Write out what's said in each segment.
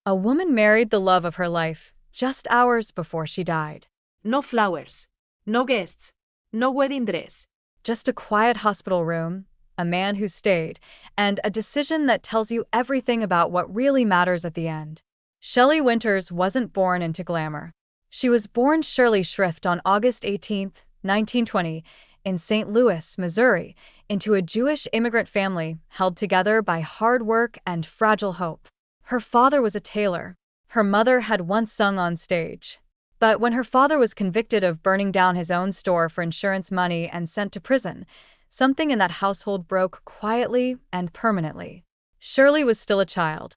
A woman married the love of her life just hours before she died. No flowers. No guests. No wedding dress. Just a quiet hospital room, a man who stayed, and a decision that tells you everything about what really matters at the end. Shelley Winters wasn't born into glamour. She was born Shirley Schrift on August 18, 1920, in St. Louis, Missouri, into a Jewish immigrant family held together by hard work and fragile hope. Her father was a tailor. Her mother had once sung on stage. But when her father was convicted of burning down his own store for insurance money and sent to prison, something in that household broke quietly and permanently. Shirley was still a child.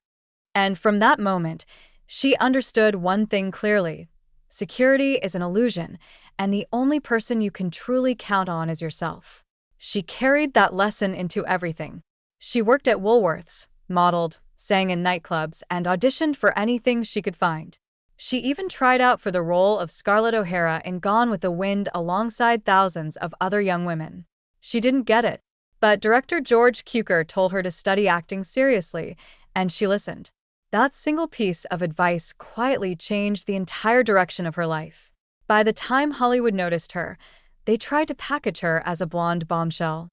And from that moment, she understood one thing clearly. Security is an illusion, and the only person you can truly count on is yourself. She carried that lesson into everything. She worked at Woolworths, modeled, sang in nightclubs, and auditioned for anything she could find. She even tried out for the role of Scarlett O'Hara in Gone with the Wind alongside thousands of other young women. She didn't get it, but director George Cukor told her to study acting seriously, and she listened. That single piece of advice quietly changed the entire direction of her life. By the time Hollywood noticed her, they tried to package her as a blonde bombshell.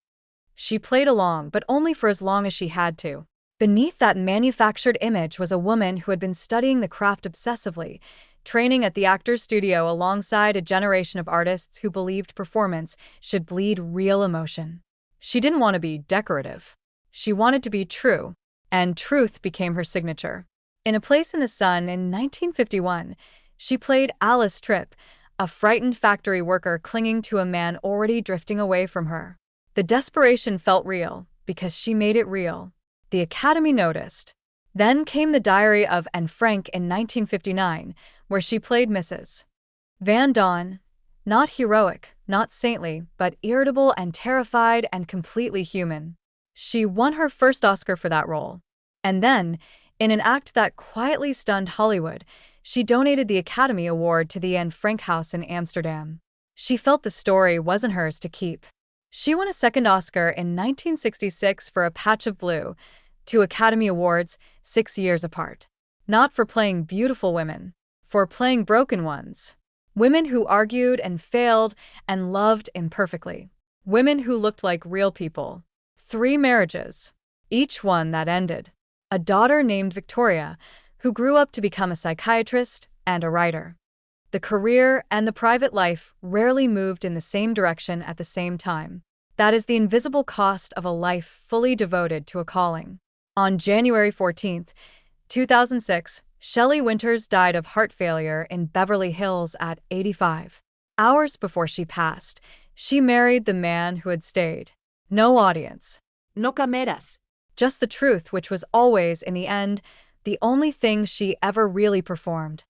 She played along, but only for as long as she had to. Beneath that manufactured image was a woman who had been studying the craft obsessively, training at the actor's studio alongside a generation of artists who believed performance should bleed real emotion. She didn't want to be decorative. She wanted to be true, and truth became her signature. In A Place in the Sun in 1951, she played Alice Tripp, a frightened factory worker clinging to a man already drifting away from her. The desperation felt real because she made it real. The Academy noticed. Then came The Diary of Anne Frank in 1959, where she played Mrs. Van Dawn. Not heroic, not saintly, but irritable and terrified and completely human. She won her first Oscar for that role. And then, in an act that quietly stunned Hollywood, she donated the Academy Award to the Anne Frank House in Amsterdam. She felt the story wasn't hers to keep. She won a second Oscar in 1966 for A Patch of Blue, 2 Academy Awards 6 years apart. Not for playing beautiful women, for playing broken ones. Women who argued and failed and loved imperfectly. Women who looked like real people. 3 marriages, each one that ended. A daughter named Victoria, who grew up to become a psychiatrist and a writer. The career and the private life rarely moved in the same direction at the same time. That is the invisible cost of a life fully devoted to a calling. On January 14, 2006, Shelley Winters died of heart failure in Beverly Hills at 85. Hours before she passed, she married the man who had stayed. No audience. No cameras. Just the truth, which was always, in the end, the only thing she ever really performed.